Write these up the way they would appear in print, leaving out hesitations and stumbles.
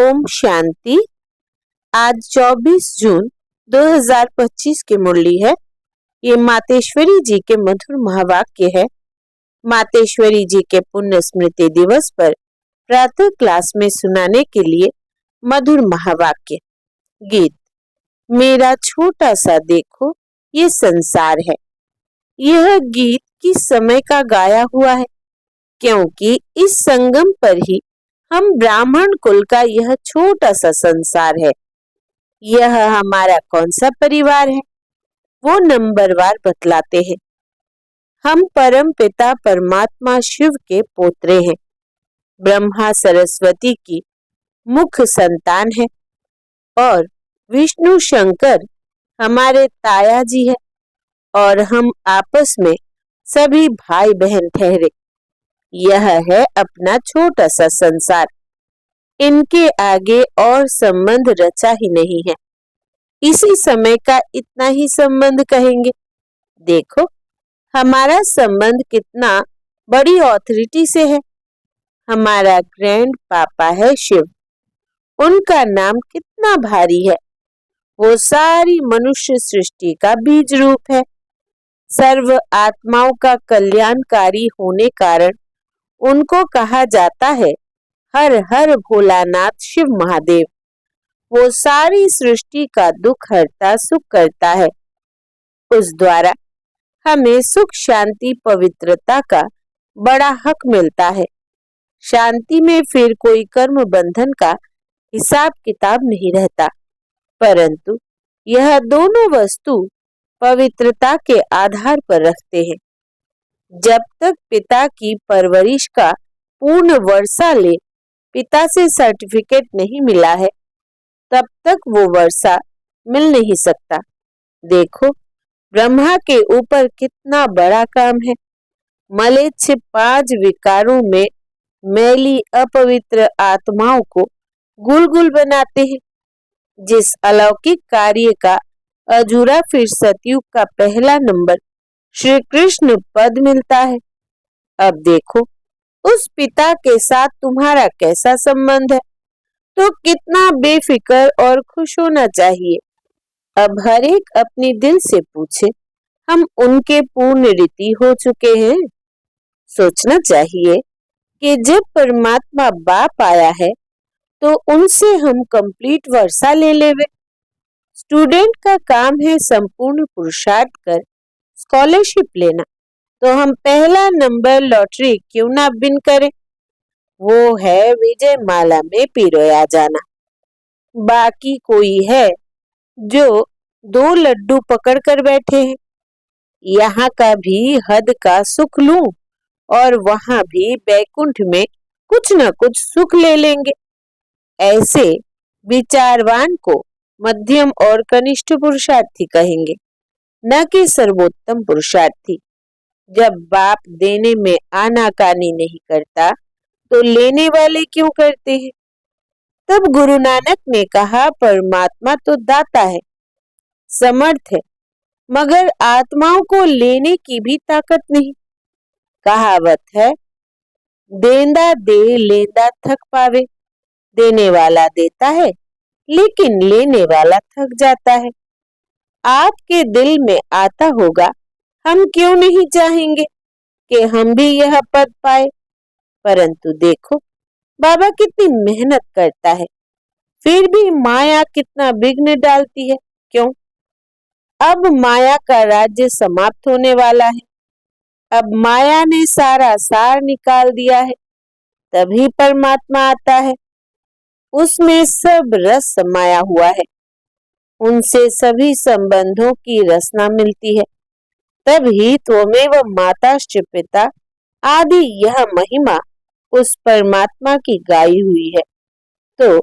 ओम शांति। आज 24 जून 2025 की मुरली है। ये मातेश्वरी जी के मधुर महावाक्य है। मातेश्वरी जी के पुण्य स्मृति दिवस पर प्रातः क्लास में सुनाने के लिए मधुर महावाक्य गीत। मेरा छोटा सा देखो ये संसार है। यह गीत किस समय का गाया हुआ है? क्योंकि इस संगम पर ही हम ब्राह्मण कुल का यह छोटा सा संसार है। यह हमारा कौन सा परिवार है वो नंबरवार बतलाते हैं। हम परम पिता परमात्मा शिव के पोत्रे हैं। ब्रह्मा सरस्वती की मुख्य संतान है और विष्णु शंकर हमारे ताया जी है और हम आपस में सभी भाई बहन ठहरे। यह है अपना छोटा सा संसार। इनके आगे और संबंध रचा ही नहीं है। इसी समय का इतना ही संबंध कहेंगे। देखो हमारा संबंध कितना बड़ी ऑथोरिटी से है। हमारा ग्रैंड पापा है शिव। उनका नाम कितना भारी है। वो सारी मनुष्य सृष्टि का बीज रूप है। सर्व आत्माओं का कल्याणकारी होने कारण उनको कहा जाता है हर हर भोलानाथ शिव महादेव। वो सारी सृष्टि का दुख हरता सुख करता है। उस द्वारा हमें सुख शांति पवित्रता का बड़ा हक मिलता है। शांति में फिर कोई कर्म बंधन का हिसाब किताब नहीं रहता, परंतु यह दोनों वस्तु पवित्रता के आधार पर रखते हैं। जब तक पिता की परवरिश का पूर्ण वर्षा ले पिता से सर्टिफिकेट नहीं मिला है, तब तक वो वर्षा मिल नहीं सकता। देखो ब्रह्मा के ऊपर कितना बड़ा काम है। मलेच्छ 5 विकारों में मैली अपवित्र आत्माओं को गुलगुल बनाते हैं। जिस अलौकिक कार्य का अधूरा फिर सतयुग का पहला नंबर श्री कृष्ण पद मिलता है। अब देखो उस पिता के साथ तुम्हारा कैसा संबंध है, तो कितना बेफिक्र और खुश होना चाहिए। अब हर एक अपने दिल से पूछे, हम उनके पूर्ण रीति हो चुके हैं? सोचना चाहिए कि जब परमात्मा बाप आया है तो उनसे हम कंप्लीट वर्षा ले लेवे। स्टूडेंट का काम है संपूर्ण पुरुषार्थ कर स्कॉलरशिप लेना, तो हम पहला नंबर लॉटरी क्यों ना विन करें? वो है विजय माला में पिरोया जाना। बाकी कोई है जो 2 लड्डू पकड़ कर बैठे हैं। यहाँ का भी हद का सुख लूं और वहां भी बैकुंठ में कुछ न कुछ सुख ले लेंगे। ऐसे विचारवान को मध्यम और कनिष्ठ पुरुषार्थी कहेंगे, न कि सर्वोत्तम पुरुषार्थी। जब बाप देने में आनाकानी नहीं करता तो लेने वाले क्यों करते हैं? तब गुरु नानक ने कहा परमात्मा तो दाता है, समर्थ है, मगर आत्माओं को लेने की भी ताकत नहीं। कहावत है देंदा दे लेंदा थक पावे। देने वाला देता है लेकिन लेने वाला थक जाता है। आपके दिल में आता होगा हम क्यों नहीं चाहेंगे कि हम भी यह पद पाए, परंतु देखो बाबा कितनी मेहनत करता है, फिर भी माया कितना विघ्न डालती है। क्यों? अब माया का राज्य समाप्त होने वाला है। अब माया ने सारा सार निकाल दिया है, तभी परमात्मा आता है। उसमें सब रस समाया हुआ है। उनसे सभी संबंधों की रसना मिलती है। तभी त्वमेव माताश्च पिता आदि यह महिमा उस परमात्मा की गाई हुई है। तो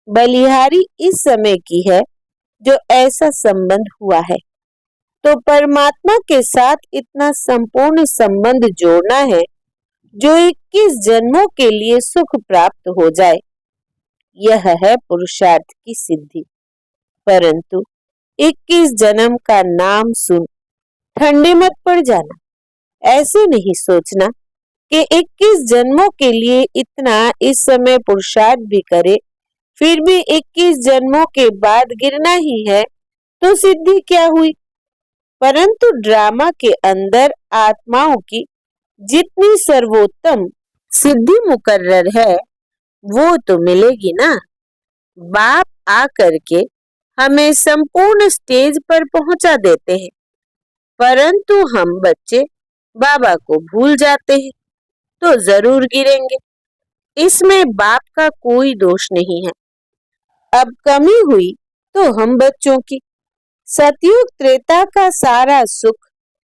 बलिहारी इस समय की है जो ऐसा संबंध हुआ है। तो परमात्मा के साथ इतना संपूर्ण संबंध जोड़ना है जो 21 जन्मों के लिए सुख प्राप्त हो जाए। यह है पुरुषार्थ की सिद्धि। परंतु 21 जन्म का नाम सुन ठंडे मत पड़ जाना। ऐसे नहीं सोचना कि 21 जन्मों के लिए इतना इस समय पुरुषार्थ भी करे फिर भी 21 जन्मों के बाद गिरना ही है तो सिद्धि क्या हुई। परंतु ड्रामा के अंदर आत्माओं की जितनी सर्वोत्तम सिद्धि मुकर्रर है वो तो मिलेगी ना। बाप आकर के हमें संपूर्ण स्टेज पर पहुंचा देते हैं, परंतु हम बच्चे बाबा को भूल जाते हैं तो जरूर गिरेंगे। इसमें बाप का कोई दोष नहीं है। अब कमी हुई तो हम बच्चों की। सतयुग त्रेता का सारा सुख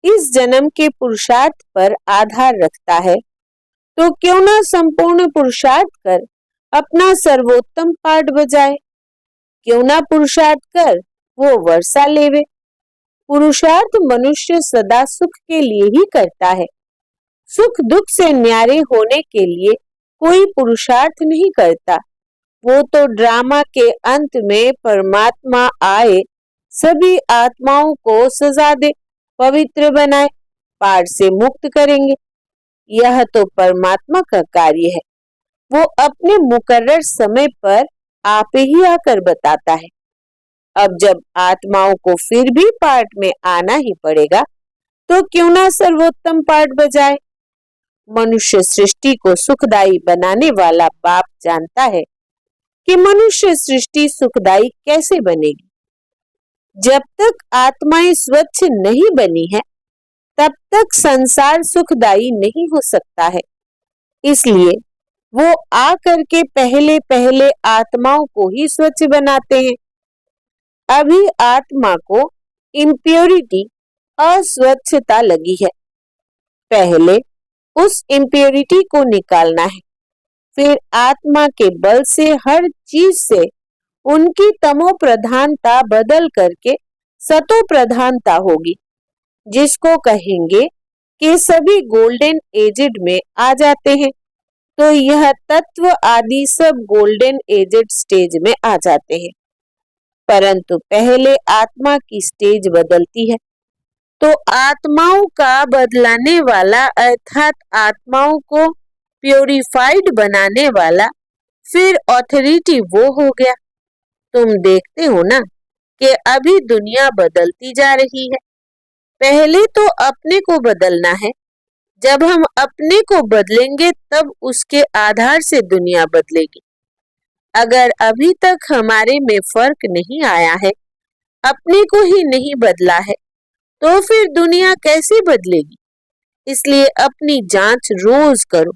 इस जन्म के पुरुषार्थ पर आधार रखता है, तो क्यों ना संपूर्ण पुरुषार्थ कर अपना सर्वोत्तम पाठ बजाए। क्यों ना पुरुषार्थ कर वो वर्षा लेवे। पुरुषार्थ मनुष्य सदा सुख के लिए ही करता है। सुख दुख से न्यारे होने के लिए कोई पुरुषार्थ नहीं करता। वो तो ड्रामा के अंत में परमात्मा आए, सभी आत्माओं को सजा दे, पवित्र बनाए, पाप से मुक्त करेंगे। यह तो परमात्मा का कार्य है। वो अपने मुकर्रर समय पर आप ही आकर बताता है। अब जब आत्माओं को फिर भी पाठ में आना ही पड़ेगा तो क्यों ना सर्वोत्तम पाठ बजाए। मनुष्य सृष्टि को सुखदायी बनाने वाला बाप जानता है कि मनुष्य सृष्टि सुखदायी कैसे बनेगी। जब तक आत्माएं स्वच्छ नहीं बनी है तब तक संसार सुखदायी नहीं हो सकता है। इसलिए वो आकर के पहले पहले आत्माओं को ही स्वच्छ बनाते हैं। अभी आत्मा को इम्प्योरिटी, अस्वच्छता लगी है। पहले उस इम्प्योरिटी को निकालना है, फिर आत्मा के बल से हर चीज से उनकी तमो प्रधानता बदल करके सतो प्रधानता होगी, जिसको कहेंगे कि सभी गोल्डन एजेड में आ जाते हैं। तो यह तत्व आदि सब गोल्डन एजेड स्टेज में आ जाते हैं। परंतु पहले आत्मा की स्टेज बदलती है, तो आत्माओं का बदलाने वाला अर्थात आत्माओं को प्योरीफाइड बनाने वाला फिर ऑथोरिटी वो हो गया। तुम देखते हो ना कि अभी दुनिया बदलती जा रही है। पहले तो अपने को बदलना है। जब हम अपने को बदलेंगे तब उसके आधार से दुनिया बदलेगी। अगर अभी तक हमारे में फर्क नहीं आया है, अपने को ही नहीं बदला है, तो फिर दुनिया कैसे बदलेगी। इसलिए अपनी जांच रोज करो।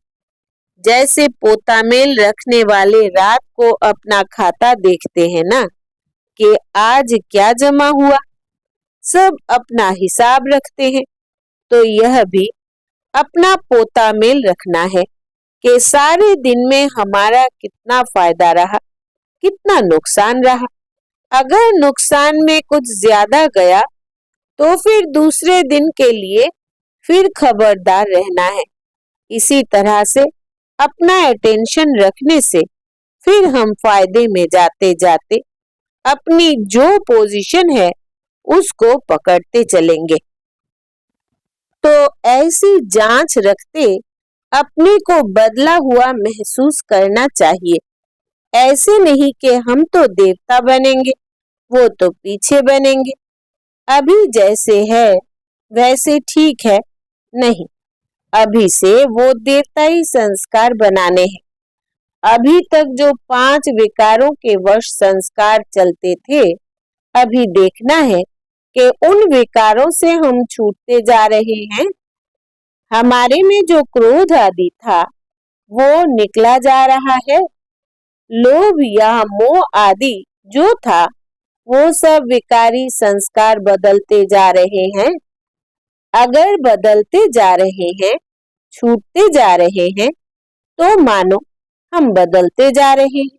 जैसे पोता मेल रखने वाले रात को अपना खाता देखते हैं ना कि आज क्या जमा हुआ, सब अपना हिसाब रखते हैं। तो यह भी अपना पोता मेल रखना है कि सारे दिन में हमारा कितना फायदा रहा, कितना नुकसान रहा। अगर नुकसान में कुछ ज्यादा गया तो फिर दूसरे दिन के लिए फिर खबरदार रहना है। इसी तरह से अपना अटेंशन रखने से फिर हम फायदे में जाते जाते अपनी जो पोजीशन है उसको पकड़ते चलेंगे। तो ऐसी जांच रखते अपने को बदला हुआ महसूस करना चाहिए। ऐसे नहीं कि हम तो देवता बनेंगे, वो तो पीछे बनेंगे, अभी जैसे है वैसे ठीक है। नहीं, अभी से वो देवताई संस्कार बनाने हैं। अभी तक जो 5 विकारों के वश संस्कार चलते थे, अभी देखना है कि उन विकारों से हम छूटते जा रहे हैं। हमारे में जो क्रोध आदि था वो निकला जा रहा है। लोभ या मोह आदि जो था वो सब विकारी संस्कार बदलते जा रहे हैं। अगर बदलते जा रहे हैं, छूटते जा रहे हैं, तो मानो हम बदलते जा रहे हैं।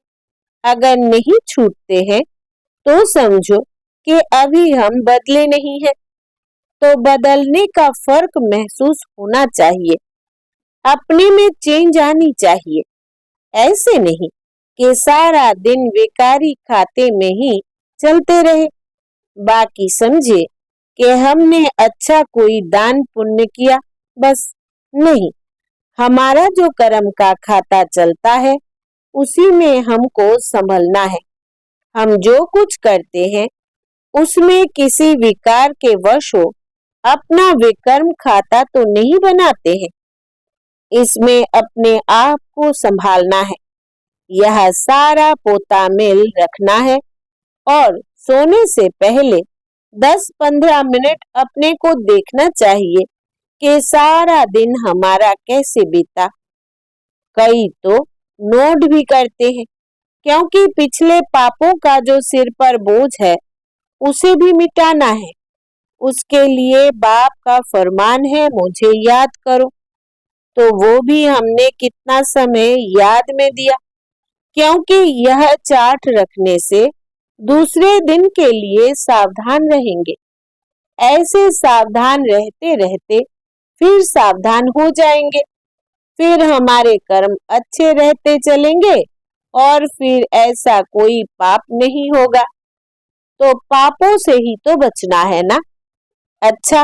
अगर नहीं छूटते हैं तो समझो कि अभी हम बदले नहीं हैं। तो बदलने का फर्क महसूस होना चाहिए, अपने में चेंज आनी चाहिए। ऐसे नहीं कि सारा दिन विकारी खाते में ही चलते रहे, बाकी समझे कि हमने अच्छा कोई दान पुण्य किया, बस। नहीं, हमारा जो कर्म का खाता चलता है उसी में हमको संभलना है। हम जो कुछ करते हैं उसमें किसी विकार के वश हो अपना विकर्म खाता तो नहीं बनाते हैं। इसमें अपने आप को संभालना है। यह सारा पोता मेल रखना है और सोने से पहले 10-15 मिनट अपने को देखना चाहिए कि सारा दिन हमारा कैसे बीता। कई तो नोट भी करते हैं, क्योंकि पिछले पापों का जो सिर पर बोझ है उसे भी मिटाना है। उसके लिए बाप का फरमान है, मुझे याद करो। तो वो भी हमने कितना समय याद में दिया, क्योंकि यह चार्ट रखने से दूसरे दिन के लिए सावधान रहेंगे। ऐसे सावधान रहते रहते फिर सावधान हो जाएंगे, फिर हमारे कर्म अच्छे रहते चलेंगे और फिर ऐसा कोई पाप नहीं होगा। तो पापों से ही तो बचना है ना। अच्छा,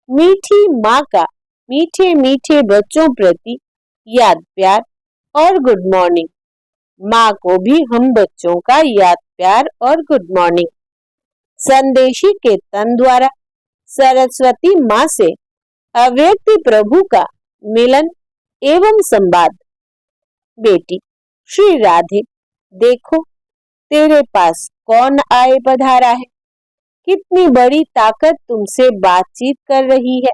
मीठी माँ का मीठे मीठे बच्चों प्रति याद प्यार और गुड मॉर्निंग। माँ को भी हम बच्चों का याद प्यार और गुड मॉर्निंग। संदेशी के तन द्वारा सरस्वती माँ से अव्यक्त प्रभु का मिलन एवं संवाद। बेटी श्री राधे, देखो तेरे पास कौन आए पधारा है। कितनी बड़ी ताकत तुमसे बातचीत कर रही है।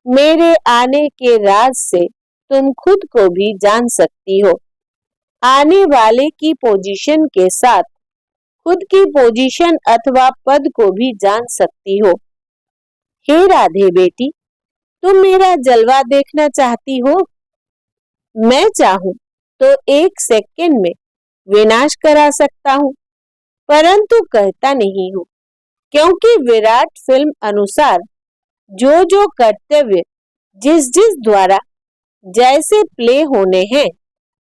मेरे आने के राज से तुम खुद को भी जान सकती हो। आने वाले की पोजीशन के साथ खुद की पोजीशन अथवा पद को भी जान सकती हो। हे राधे बेटी, तुम मेरा जलवा देखना चाहती हो। मैं चाहूं तो 1 सेकंड में विनाश करा सकता हूं, परंतु करता नहीं हूं, क्योंकि विराट फिल्म अनुसार जो जो कर्तव्य जिस जिस द्वारा जैसे प्ले होने हैं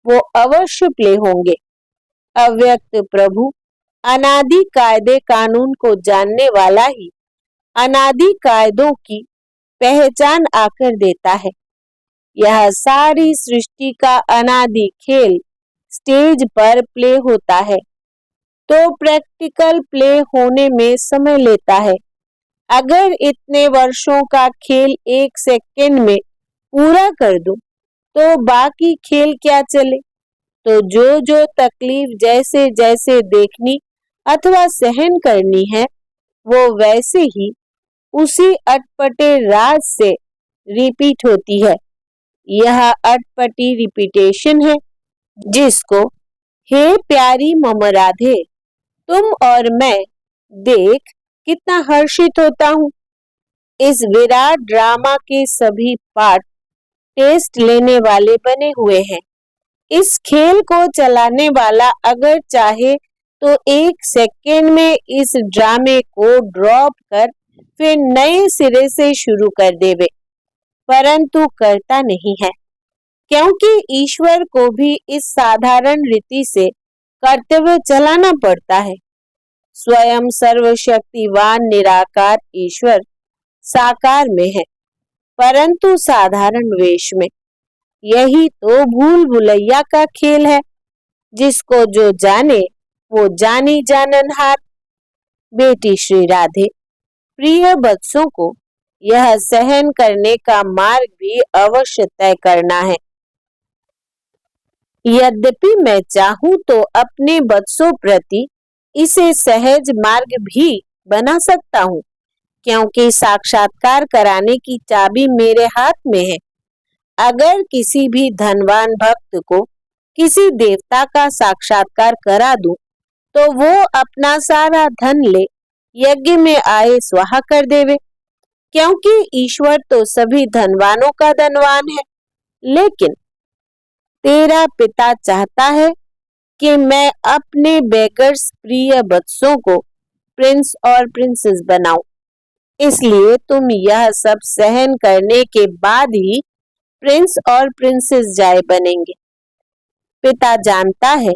वो अवश्य प्ले होंगे। अव्यक्त प्रभु अनादि कायदे कानून को जानने वाला ही अनादि कायदों की पहचान आकर देता है। यह सारी सृष्टि का अनादि खेल स्टेज पर प्ले होता है, तो प्रैक्टिकल प्ले होने में समय लेता है। अगर इतने वर्षों का खेल 1 सेकंड में पूरा कर दूं, तो बाकी खेल क्या चले। तो जो जो तकलीफ जैसे जैसे देखनी अथवा सहन करनी है वो वैसे ही उसी अटपटे राज से रिपीट होती है। यह अटपटी रिपीटेशन है जिसको हे प्यारी मम राधे तुम और मैं देख कितना हर्षित होता हूँ। इस विराट ड्रामा के सभी पार्ट टेस्ट लेने वाले बने हुए हैं। इस खेल को चलाने वाला अगर चाहे तो 1 सेकंड में इस ड्रामे को ड्रॉप कर फिर नए सिरे से शुरू कर देवे, परंतु करता नहीं है, क्योंकि ईश्वर को भी इस साधारण रीति से कर्तव्य चलाना पड़ता है। स्वयं सर्वशक्तिवान निराकार ईश्वर साकार में है, परंतु साधारण वेश में। यही तो भूल भुलैया का खेल है, जिसको जो जाने वो जानी जाननहार। बेटी श्री राधे, प्रिय बच्चों को यह सहन करने का मार्ग भी अवश्य तय करना है। यद्यपि मैं चाहूं तो अपने बच्चों प्रति इसे सहज मार्ग भी बना सकता हूं, क्योंकि साक्षात्कार कराने की चाबी मेरे हाथ में है। अगर किसी भी धनवान भक्त को किसी देवता का साक्षात्कार करा दूं, तो वो अपना सारा धन ले यज्ञ में आए स्वाहा कर देवे, क्योंकि ईश्वर तो सभी धनवानों का धनवान है। लेकिन तेरा पिता चाहता है कि मैं अपने बेगर्स प्रिय बच्चों को प्रिंस और प्रिंसेस बनाऊं, इसलिए तुम यह सब सहन करने के बाद ही प्रिंस और प्रिंसेस जाए बनेंगे। पिता जानता है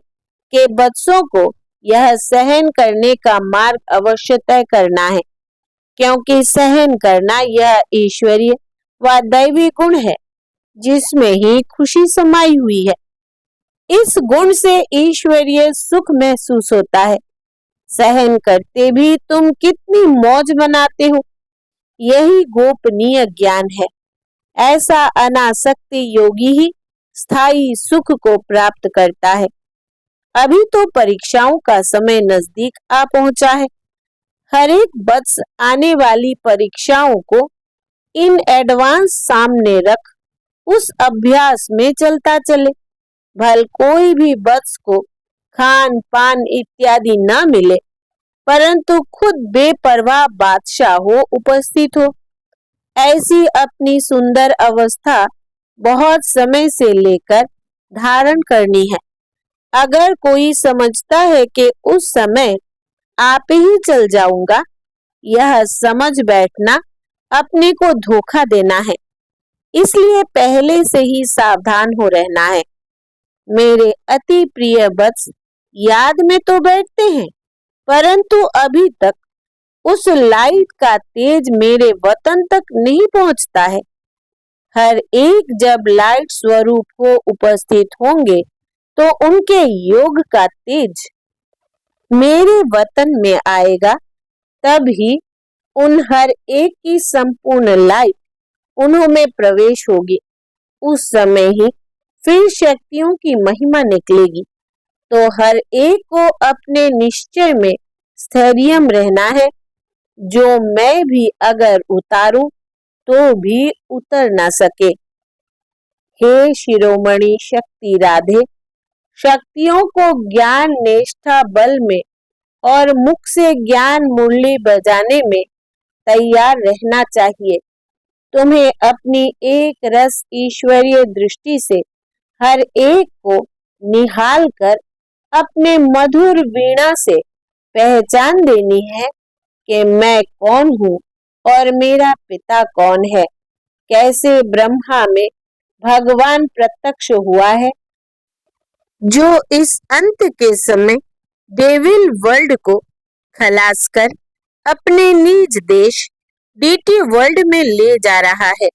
कि बच्चों को यह सहन करने का मार्ग अवश्य तय करना है, क्योंकि सहन करना यह ईश्वरीय व दैवी गुण है जिसमें ही खुशी समाई हुई है। इस गुण से ईश्वरीय सुख महसूस होता है। सहन करते भी तुम कितनी मौज मनाते हो, यही गोपनीय ज्ञान है। ऐसा अनासक्त योगी ही स्थायी सुख को प्राप्त करता है। अभी तो परीक्षाओं का समय नजदीक आ पहुंचा है। हर एक वर्ष आने वाली परीक्षाओं को इन एडवांस सामने रख उस अभ्यास में चलता चले। भल कोई भी वर्ष को खान पान इत्यादि न मिले, परंतु खुद बेपरवाह बादशाह हो उपस्थित हो। ऐसी अपनी सुंदर अवस्था बहुत समय से लेकर धारण करनी है। अगर कोई समझता है कि उस समय आप ही चल जाऊंगा, यह समझ बैठना अपने को धोखा देना है। इसलिए पहले से ही सावधान हो रहना है। मेरे अति प्रिय वत्स याद में तो बैठते हैं, परंतु अभी तक उस लाइट का तेज मेरे वतन तक नहीं पहुंचता है। हर एक जब लाइट स्वरूप को उपस्थित होंगे तो उनके योग का तेज मेरे वतन में आएगा, तब ही उन हर एक की संपूर्ण लाइट उन्हों में प्रवेश होगी। उस समय ही फिर शक्तियों की महिमा निकलेगी। तो हर एक को अपने निश्चय में स्थैर्य रहना है। जो मैं भी अगर उतारूं तो भी उतर ना सके। हे शिरोमणि शक्ति राधे, शक्तियों को ज्ञान निष्ठा बल में और मुख से ज्ञान मुरली बजाने में तैयार रहना चाहिए। तुम्हें अपनी एक रस ईश्वरीय दृष्टि से हर एक को निहाल कर अपने मधुर वीणा से पहचान देनी है कि मैं कौन हूँ और मेरा पिता कौन है। कैसे ब्रह्मा में भगवान प्रत्यक्ष हुआ है, जो इस अंत के समय डेविल वर्ल्ड को खलास कर अपने निज देश डीटी वर्ल्ड में ले जा रहा है।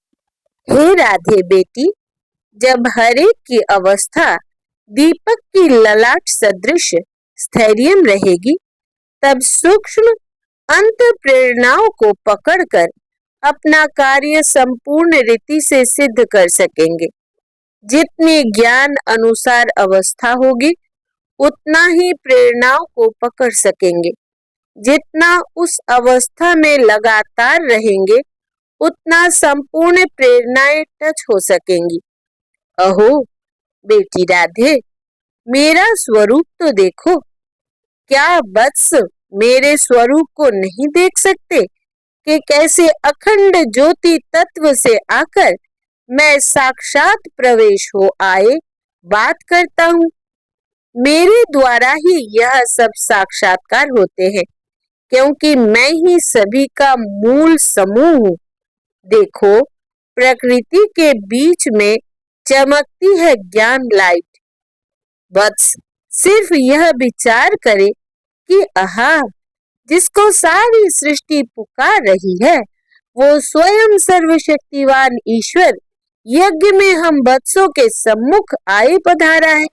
हे राधे बेटी, जब हर एक की अवस्था दीपक की ललाट सदृश स्थैर्य रहेगी, तब सूक्ष्म अंत प्रेरणाओं को पकड़कर अपना कार्य संपूर्ण रीति से सिद्ध कर सकेंगे। जितनी ज्ञान अनुसार अवस्था होगी, उतना ही प्रेरणाओं को पकड़ सकेंगे। जितना उस अवस्था में लगातार रहेंगे, उतना संपूर्ण प्रेरणाएं टच हो सकेंगी। अहो बेटी राधे, मेरा स्वरूप तो देखो। क्या वत्स मेरे स्वरूप को नहीं देख सकते कि कैसे अखंड ज्योति तत्व से आकर मैं साक्षात प्रवेश हो आए बात करता हूँ। मेरे द्वारा ही यह सब साक्षात्कार होते हैं, क्योंकि मैं ही सभी का मूल समूह हूँ। देखो, प्रकृति के बीच में चमकती है ज्ञान लाइट। वत्स सिर्फ यह विचार करे कि आहा, जिसको सारी सृष्टि पुकार रही है, वो स्वयं सर्वशक्तिवान ईश्वर यज्ञ में हम वत्सों के सम्मुख आए पधारा है।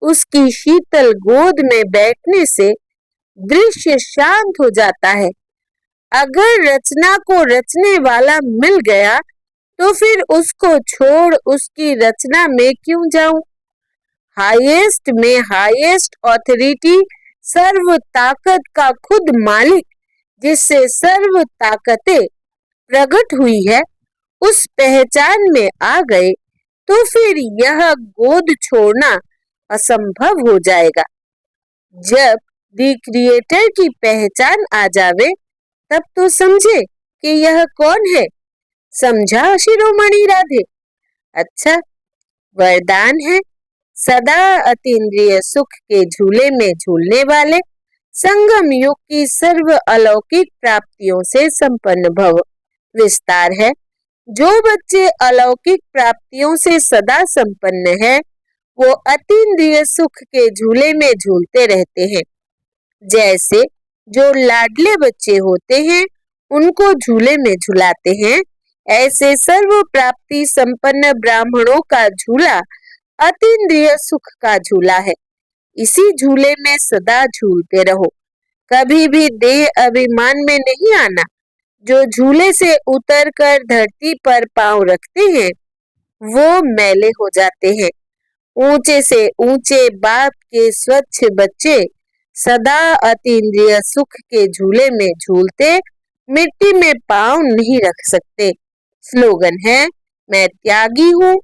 उसकी शीतल गोद में बैठने से दृश्य शांत हो जाता है। अगर रचना को रचने वाला मिल गया तो फिर उसको छोड़ उसकी रचना में क्यों जाऊं। हाईएस्ट में हाईएस्ट ऑथोरिटी, सर्व ताकत का खुद मालिक, जिससे सर्व ताकतें प्रकट हुई है, उस पहचान में आ गए तो फिर यह गोद छोड़ना असंभव हो जाएगा। जब दी क्रिएटर की पहचान आ जावे, तब तो समझे कि यह कौन है। समझा शिरोमणि राधे? अच्छा, वरदान है, सदा अतीन्द्रिय सुख के झूले में झूलने वाले, संगम युग की सर्व अलौकिक प्राप्तियों से संपन्न भव। विस्तार है, जो बच्चे अलौकिक प्राप्तियों से सदा संपन्न है, वो अतीन्द्रिय सुख के झूले में झूलते रहते हैं। जैसे जो लाडले बच्चे होते हैं, उनको झूले में झुलाते हैं, ऐसे सर्व प्राप्ति संपन्न ब्राह्मणों का झूला अतीन्द्रिय सुख का झूला है। इसी झूले में सदा झूलते रहो, कभी भी देह अभिमान में नहीं आना। जो झूले से उतरकर धरती पर पांव रखते हैं वो मैले हो जाते हैं। ऊंचे से ऊंचे बाप के स्वच्छ बच्चे सदा अतीन्द्रिय सुख के झूले में झूलते मिट्टी में पांव नहीं रख सकते। स्लोगन है, मैं त्यागी हूँ,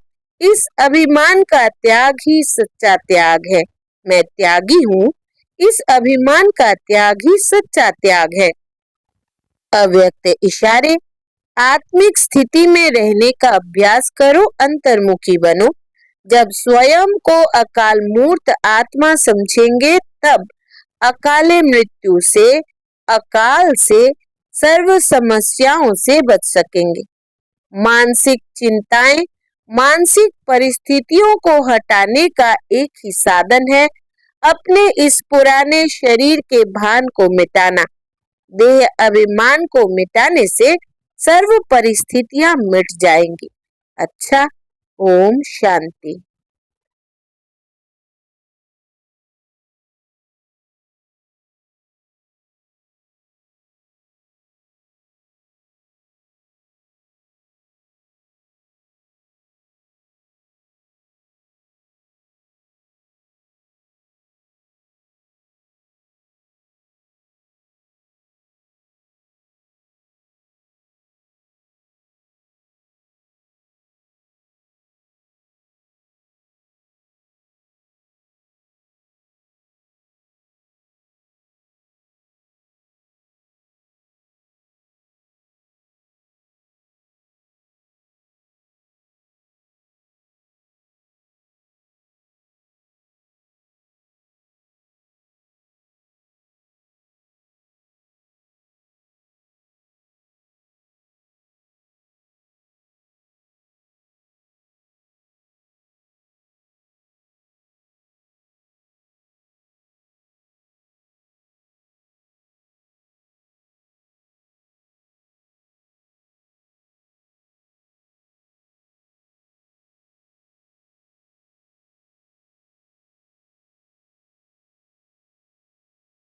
इस अभिमान का त्याग ही सच्चा त्याग है। मैं त्यागी हूँ, इस अभिमान का त्याग ही सच्चा त्याग है। अव्यक्त इशारे, आत्मिक स्थिति में रहने का अभ्यास करो, अंतर्मुखी बनो। जब स्वयं को अकाल मूर्त आत्मा समझेंगे तब अकाले मृत्यु से, अकाल से, सर्व समस्याओं से बच सकेंगे। मानसिक चिंताएं मानसिक परिस्थितियों को हटाने का एक ही साधन है अपने इस पुराने शरीर के भान को मिटाना। देह अभिमान को मिटाने से सर्व परिस्थितियां मिट जाएंगी। अच्छा, ओम शांति।